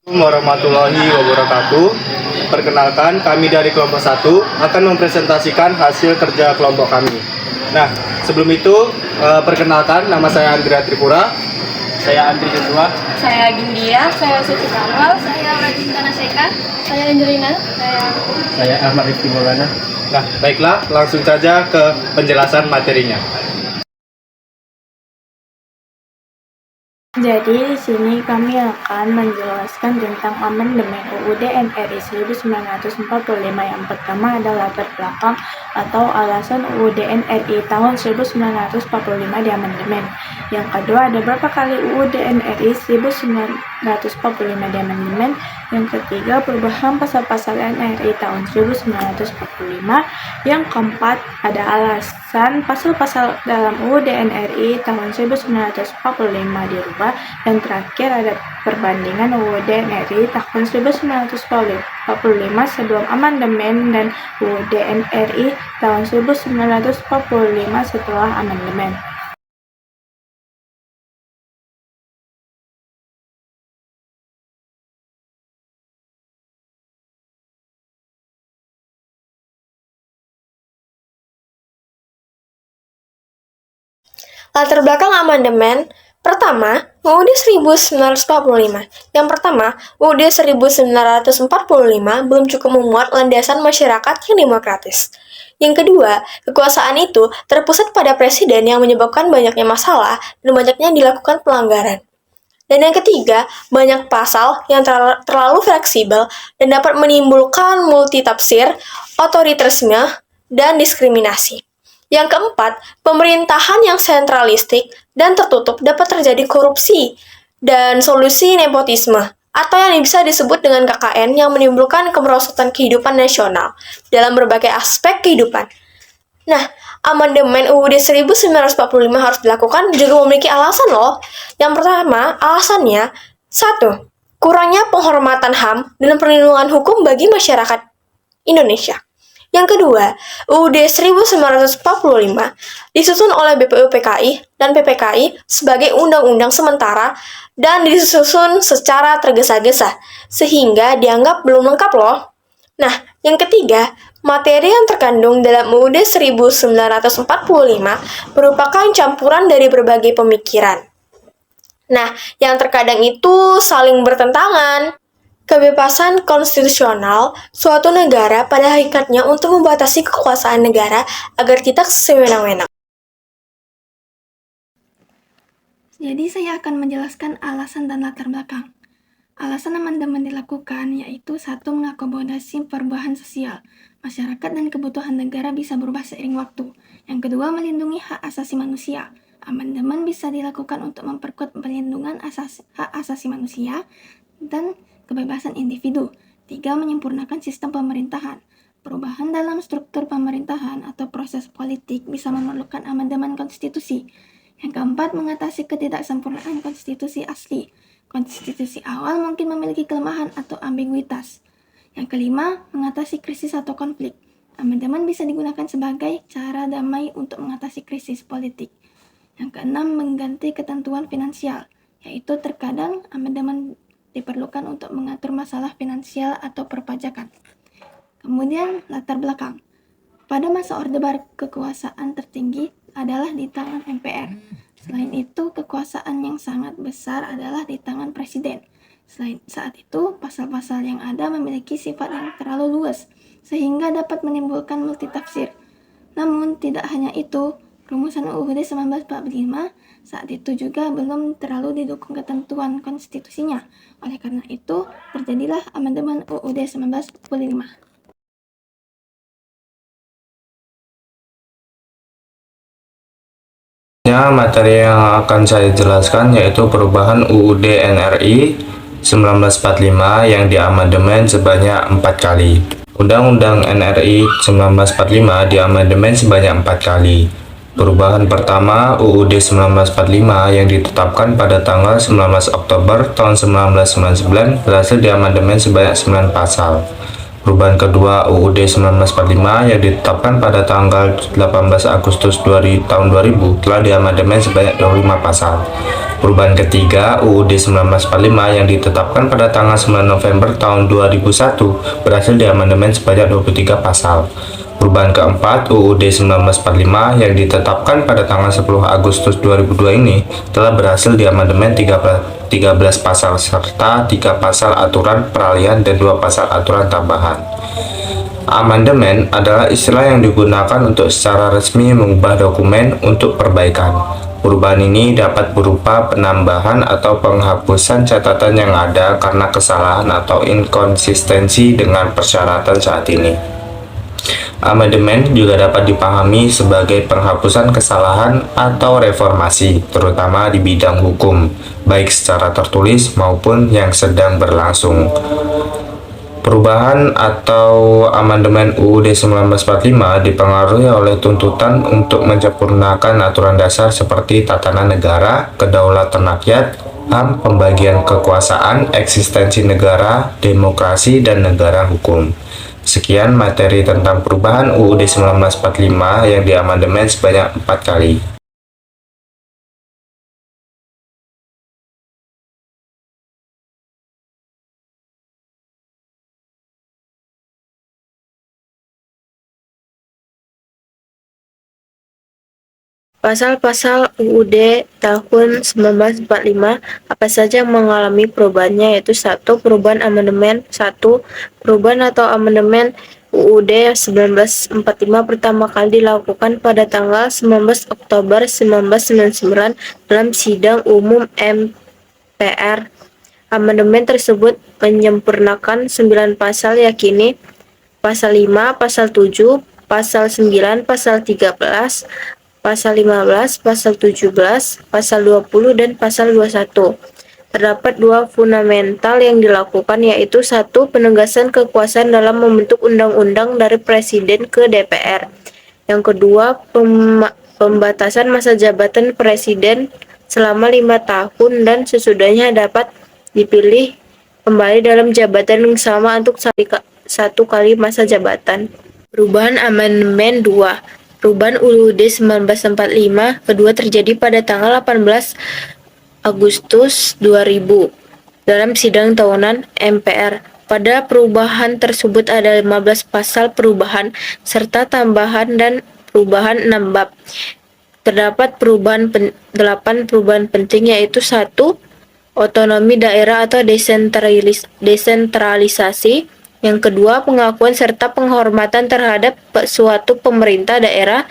Warahmatullahi wabarakatuh. Perkenalkan, kami dari kelompok 1 akan mempresentasikan hasil kerja kelompok kami. Nah, sebelum itu perkenalkan, nama saya Andrea Tripura. Saya Andri Joshua. Saya Gindia. Saya Suci Kamal. Saya Rajin Tanaseka. Saya Angelina. Saya Ahmad Rifki Maulana. Nah, baiklah, langsung saja ke penjelasan materinya. Jadi di sini kami akan menjelaskan tentang amandemen UUD NRI 1945. Yang pertama adalah latar belakang atau alasan UUD NRI tahun 1945 diamandemen. Yang kedua, ada berapa kali UUD NRI 1945 diamandemen. Yang ketiga, perubahan pasal-pasal NRI tahun 1945. Yang keempat, ada alasan pasal-pasal dalam UUD NRI tahun 1945 dirubah. Dan terakhir ada perbandingan UUD NRI tahun 1945 sebelum amandemen dan UUD NRI tahun 1945 setelah amandemen. Latar belakang amandemen. Pertama, UUD 1945. Yang pertama, UUD 1945 belum cukup memuat landasan masyarakat yang demokratis. Yang kedua, kekuasaan itu terpusat pada presiden yang menyebabkan banyaknya masalah dan banyaknya dilakukan pelanggaran. Dan yang ketiga, banyak pasal yang terlalu fleksibel dan dapat menimbulkan multitafsir, otoritarisme, dan diskriminasi. Yang keempat, pemerintahan yang sentralistik dan tertutup dapat terjadi korupsi dan solusi nepotisme atau yang bisa disebut dengan KKN yang menimbulkan kemerosotan kehidupan nasional dalam berbagai aspek kehidupan. Nah, amandemen UUD 1945 harus dilakukan juga memiliki alasan loh. Yang pertama, alasannya 1. Kurangnya penghormatan HAM dan perlindungan hukum bagi masyarakat Indonesia. Yang kedua, UUD 1945 disusun oleh BPUPKI dan PPKI sebagai undang-undang sementara dan disusun secara tergesa-gesa, sehingga dianggap belum lengkap loh. Nah, yang ketiga, materi yang terkandung dalam UUD 1945 merupakan campuran dari berbagai pemikiran. Nah, yang terkadang itu saling bertentangan. Kebebasan konstitusional suatu negara pada hakikatnya untuk membatasi kekuasaan negara agar tidak sewenang-wenang. Jadi saya akan menjelaskan alasan dan latar belakang. Alasan amandemen dilakukan yaitu 1. Mengakomodasi perubahan sosial. Masyarakat dan kebutuhan negara bisa berubah seiring waktu. Yang kedua, melindungi hak asasi manusia. Amandemen bisa dilakukan untuk memperkuat perlindungan hak asasi manusia dan kebebasan individu. 3. Menyempurnakan sistem pemerintahan. Perubahan dalam struktur pemerintahan atau proses politik bisa memerlukan amandemen konstitusi. Yang keempat, mengatasi ketidaksempurnaan konstitusi asli. Konstitusi awal mungkin memiliki kelemahan atau ambiguitas. Yang kelima, mengatasi krisis atau konflik. Amandemen bisa digunakan sebagai cara damai untuk mengatasi krisis politik. Yang keenam, mengganti ketentuan finansial, yaitu terkadang amandemen diperlukan untuk mengatur masalah finansial atau perpajakan. Kemudian latar belakang. Pada masa Orde Baru kekuasaan tertinggi adalah di tangan MPR. Selain itu, kekuasaan yang sangat besar adalah di tangan presiden. Selain saat itu, pasal-pasal yang ada memiliki sifat yang terlalu luas, sehingga dapat menimbulkan multitafsir. Namun, tidak hanya itu, rumusan UUD 1945 saat itu juga belum terlalu didukung ketentuan konstitusinya. Oleh karena itu, terjadilah amandemen UUD 1945. Materi yang akan saya jelaskan yaitu perubahan UUD NRI 1945 yang diamandemen sebanyak 4 kali. Undang-Undang NRI 1945 diamandemen sebanyak 4 kali. Perubahan pertama, UUD 1945 yang ditetapkan pada tanggal 19 Oktober tahun 1999 berhasil diamandemen sebanyak 9 pasal. Perubahan kedua UUD 1945 yang ditetapkan pada tanggal 18 Agustus tahun 2000 telah diamandemen sebanyak 25 pasal. Perubahan ketiga UUD 1945 yang ditetapkan pada tanggal 9 November tahun 2001 berhasil diamandemen sebanyak 23 pasal. Perubahan keempat UUD 1945 yang ditetapkan pada tanggal 10 Agustus 2002 ini telah berhasil diamandemen 13 pasal serta 3 pasal aturan peralihan dan 2 pasal aturan tambahan. Amandemen adalah istilah yang digunakan untuk secara resmi mengubah dokumen untuk perbaikan. Perubahan ini dapat berupa penambahan atau penghapusan catatan yang ada karena kesalahan atau inkonsistensi dengan persyaratan saat ini. Amandemen juga dapat dipahami sebagai penghapusan kesalahan atau reformasi, terutama di bidang hukum, baik secara tertulis maupun yang sedang berlangsung. Perubahan atau amandemen UUD 1945 dipengaruhi oleh tuntutan untuk menyempurnakan aturan dasar seperti tatanan negara, kedaulatan rakyat, HAM, pembagian kekuasaan, eksistensi negara, demokrasi, dan negara hukum. Sekian materi tentang perubahan UUD 1945 yang diamandemen sebanyak 4 kali. Pasal-pasal UUD tahun 1945 apa saja yang mengalami perubahannya, yaitu 1. Perubahan amandemen 1. Perubahan atau amandemen UUD 1945 pertama kali dilakukan pada tanggal 19 Oktober 1999 dalam sidang umum MPR. Amandemen tersebut menyempurnakan 9 pasal, yakni pasal 5, pasal 7, pasal 9, pasal 13, pasal 15, pasal 17, pasal 20, dan pasal 21. Terdapat 2 fundamental yang dilakukan, yaitu 1. Penegasan kekuasaan dalam membentuk undang-undang dari Presiden ke DPR. Yang kedua, pembatasan masa jabatan Presiden selama 5 tahun dan sesudahnya dapat dipilih kembali dalam jabatan yang sama untuk 1 kali masa jabatan. Perubahan amandemen 2. Perubahan UUD 1945 kedua terjadi pada tanggal 18 Agustus 2000 dalam sidang tahunan MPR. Pada perubahan tersebut ada 15 pasal perubahan serta tambahan dan perubahan 6 bab. Terdapat 8 perubahan penting, yaitu 1. Otonomi daerah atau desentralisasi. Yang kedua, pengakuan serta penghormatan terhadap suatu pemerintah daerah.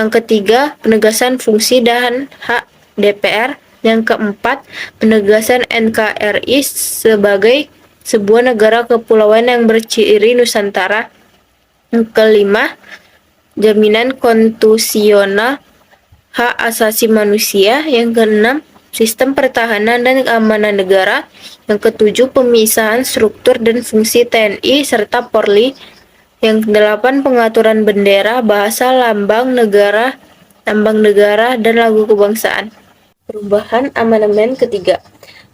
Yang ketiga, penegasan fungsi dan hak DPR. Yang keempat, penegasan NKRI sebagai sebuah negara kepulauan yang berciri Nusantara. Yang kelima, jaminan konstitusional hak asasi manusia. Yang keenam, sistem pertahanan dan keamanan negara. Yang ketujuh, pemisahan struktur dan fungsi TNI serta Polri. Yang kedelapan, pengaturan bendera, bahasa, lambang negara, dan lagu kebangsaan. Perubahan amandemen ketiga.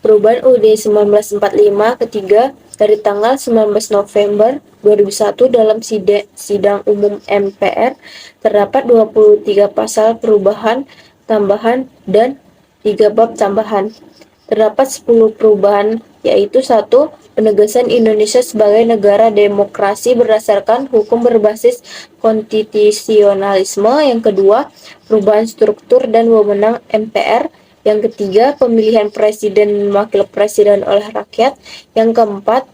Perubahan UUD 1945 ketiga dari tanggal 19 November 2001 dalam sidang umum MPR terdapat 23 pasal perubahan tambahan dan 3 bab tambahan. Terdapat 10 perubahan, yaitu 1. Penegasan Indonesia sebagai negara demokrasi berdasarkan hukum berbasis konstitusionalisme. Yang kedua, perubahan struktur dan wewenang MPR. Yang ketiga, pemilihan presiden dan wakil presiden oleh rakyat. Yang keempat,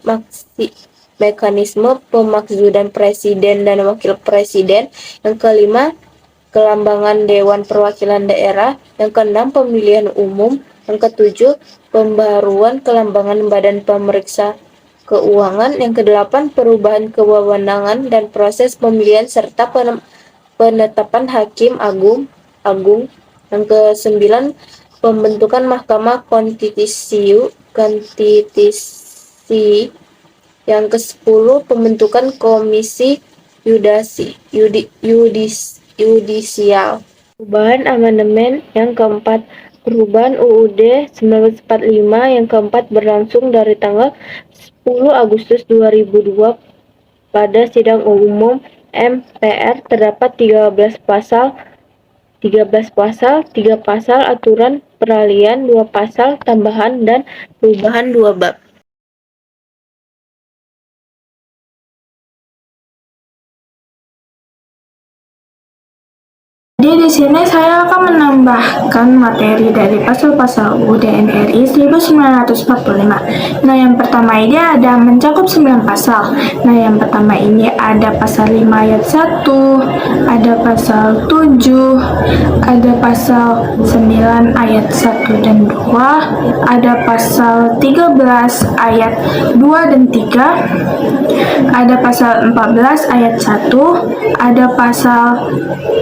mekanisme pemakzulan presiden dan wakil presiden. Yang kelima, kelambangan Dewan Perwakilan Daerah. Yang keenam, pemilihan umum. Yang ketujuh, pembaruan kelambangan Badan Pemeriksa Keuangan. Yang kedelapan, perubahan kewenangan dan proses pemilihan serta penetapan hakim agung. Yang kesembilan, pembentukan Mahkamah Konstitusi. Yang ke-10, pembentukan Komisi Yudisial. Perubahan amandemen yang keempat. Perubahan UUD 1945 yang keempat berlangsung dari tanggal 10 Agustus 2002 pada sidang umum MPR terdapat 13 pasal, 3 pasal aturan peralihan, 2 pasal tambahan dan perubahan 2 bab. Jadi di sini saya akan menambahkan materi dari pasal-pasal UUD NRI 1945. Nah, yang pertama ini ada mencakup 9 pasal. Nah, yang pertama ini ada pasal 5 ayat 1, ada pasal 7, ada pasal 9 ayat 1 dan 2, ada pasal 13 ayat 2 dan 3, ada pasal 14 ayat 1, ada pasal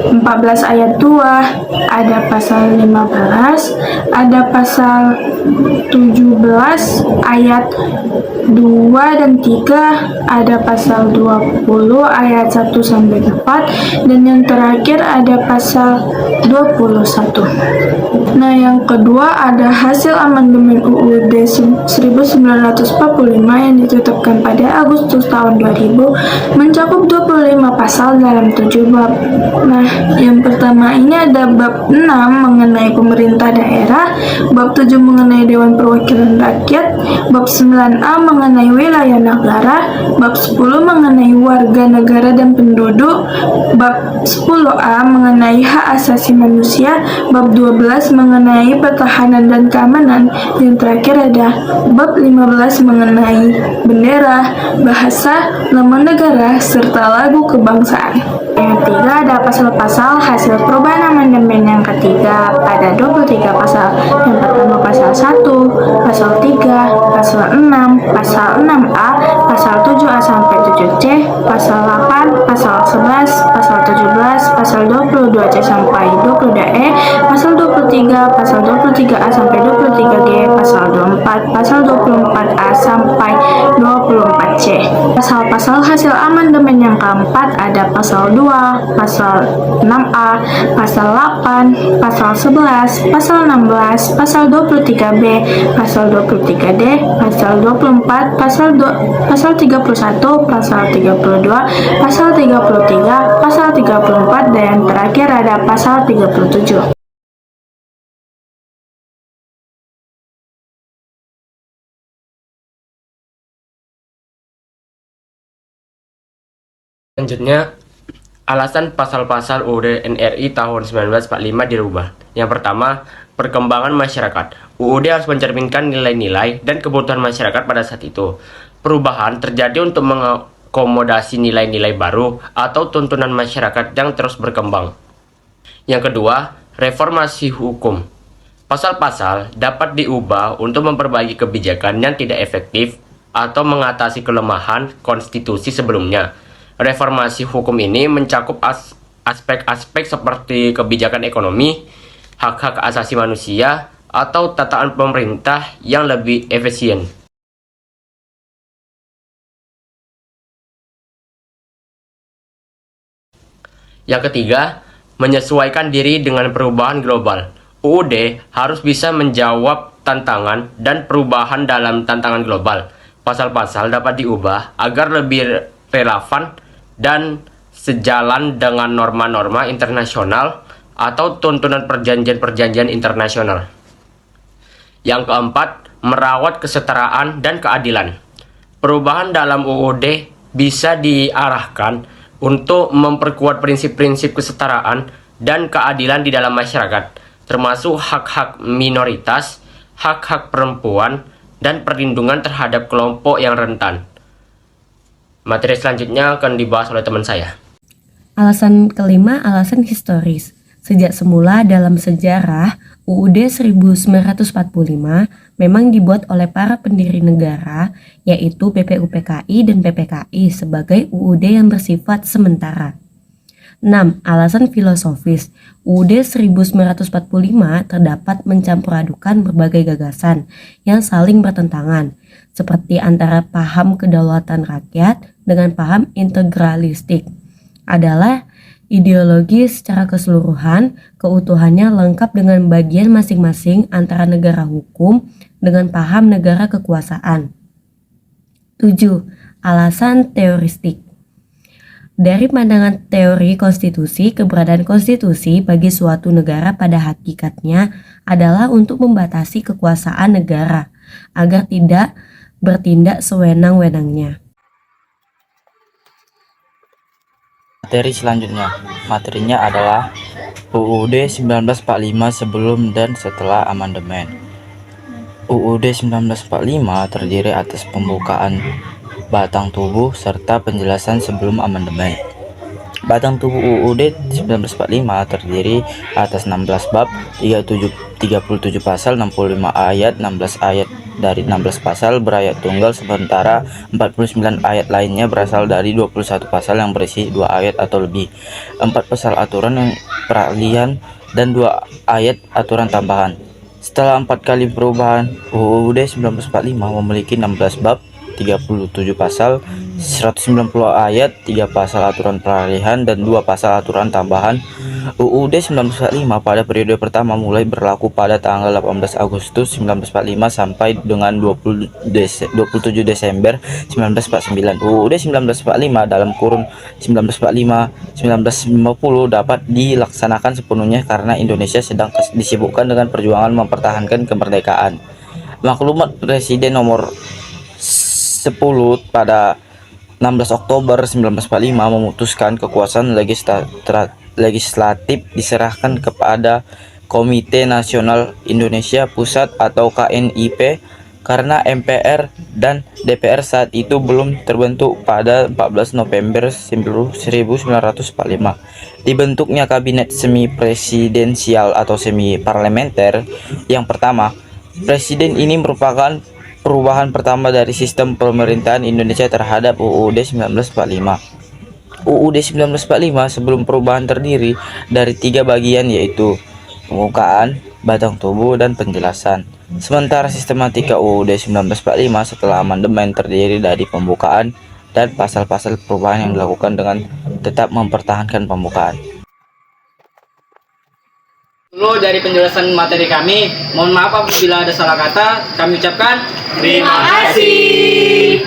14 ayat 2, ada pasal 15, ada pasal 17 ayat 2 dan 3, ada pasal 20 ayat 1 sampai 4, dan yang terakhir ada pasal 21. Nah, yang kedua ada hasil amandemen UUD 1945 yang ditetapkan pada Agustus tahun 2000 mencakup 25 pasal dalam 7 bab. Nah, yang pertama ini ada bab 6 mengenai pemerintah daerah, bab 7 mengenai Dewan Perwakilan Rakyat, bab 9A mengenai wilayah negara, bab 10 mengenai warga negara dan penduduk, bab 10A mengenai hak asasi manusia, bab 12 mengenai pertahanan dan keamanan, yang terakhir ada bab 15 mengenai bendera, bahasa, nama negara, serta lagu kebangsaan. Yang ketiga ada pasal-pasal hasil perubahan amandemen yang ketiga pada 23 pasal. Yang pertama pasal 1, pasal 3, pasal 6, pasal 6A, pasal 7A sampai 7C, pasal 8, pasal 11, pasal 17, pasal 22C sampai 22E, pasal 23, pasal 23A sampai 23G, pasal 24, pasal 24A sampai 24C. Pasal-pasal hasil amandemen yang keempat ada pasal 2, pasal 6A, pasal 8, pasal 11, pasal 16, pasal 23B, pasal 23D, pasal 24, pasal 31, pasal 32, pasal 33, pasal 34, dan yang terakhir ada pasal 37. Selanjutnya, alasan pasal-pasal UUD NRI tahun 1945 dirubah. Yang pertama, perkembangan masyarakat. UUD harus mencerminkan nilai-nilai dan kebutuhan masyarakat pada saat itu. Perubahan terjadi untuk mengakomodasi nilai-nilai baru atau tuntunan masyarakat yang terus berkembang. Yang kedua, reformasi hukum. Pasal-pasal dapat diubah untuk memperbaiki kebijakan yang tidak efektif atau mengatasi kelemahan konstitusi sebelumnya. Reformasi hukum ini mencakup aspek-aspek seperti kebijakan ekonomi, hak-hak asasi manusia, atau tataan pemerintah yang lebih efisien. Yang ketiga, menyesuaikan diri dengan perubahan global. UUD harus bisa menjawab tantangan dan perubahan dalam tantangan global. Pasal-pasal dapat diubah agar lebih relevan dan sejalan dengan norma-norma internasional atau tuntunan perjanjian-perjanjian internasional. Yang keempat, merawat kesetaraan dan keadilan. Perubahan dalam UUD bisa diarahkan untuk memperkuat prinsip-prinsip kesetaraan dan keadilan di dalam masyarakat, termasuk hak-hak minoritas, hak-hak perempuan, dan perlindungan terhadap kelompok yang rentan. Materi selanjutnya akan dibahas oleh teman saya. Alasan kelima, alasan historis. Sejak semula dalam sejarah, UUD 1945 memang dibuat oleh para pendiri negara, yaitu PPUPKI dan PPKI sebagai UUD yang bersifat sementara. 6. Alasan filosofis. UUD 1945 terdapat mencampuradukan berbagai gagasan yang saling bertentangan, seperti antara paham kedaulatan rakyat dengan paham integralistik. Adalah ideologi secara keseluruhan, keutuhannya lengkap dengan bagian masing-masing antara negara hukum dengan paham negara kekuasaan. 7. Alasan teoristik. Dari pandangan teori konstitusi, keberadaan konstitusi bagi suatu negara pada hakikatnya adalah untuk membatasi kekuasaan negara agar tidak bertindak sewenang-wenangnya. Materi selanjutnya, materinya adalah UUD 1945 sebelum dan setelah amandemen. UUD 1945 terdiri atas pembukaan batang tubuh serta penjelasan sebelum amandemen. Batang tubuh UUD 1945 terdiri atas 16 bab, 37 pasal, 65 ayat, 16 ayat dari 16 pasal berayat tunggal, sementara 49 ayat lainnya berasal dari 21 pasal yang berisi 2 ayat atau lebih, 4 pasal aturan yang peralihan, dan 2 ayat aturan tambahan. Setelah 4 kali perubahan, UUD 1945 memiliki 16 bab, 37 pasal, 190 ayat, 3 pasal aturan peralihan, dan 2 pasal aturan tambahan. UUD 1945 pada periode pertama mulai berlaku pada tanggal 18 Agustus 1945 sampai dengan 27 Desember 1949. UUD 1945 dalam kurun 1945-1950 dapat dilaksanakan sepenuhnya karena Indonesia sedang disibukkan dengan perjuangan mempertahankan kemerdekaan. Maklumat Presiden nomor 10 pada 16 Oktober 1945 memutuskan kekuasaan legislatif diserahkan kepada Komite Nasional Indonesia Pusat atau KNIP karena MPR dan DPR saat itu belum terbentuk pada 14 November 1945. Dibentuknya kabinet semi presidensial atau semi parlementer yang pertama. Presiden ini merupakan perubahan pertama dari sistem pemerintahan Indonesia terhadap UUD 1945. UUD 1945 sebelum perubahan terdiri dari 3 bagian, yaitu pembukaan, batang tubuh, dan penjelasan. Sementara sistematika UUD 1945 setelah amandemen terdiri dari pembukaan dan pasal-pasal perubahan yang dilakukan dengan tetap mempertahankan pembukaan. Dulu dari penjelasan materi kami, mohon maaf apabila ada salah kata. Kami ucapkan terima kasih.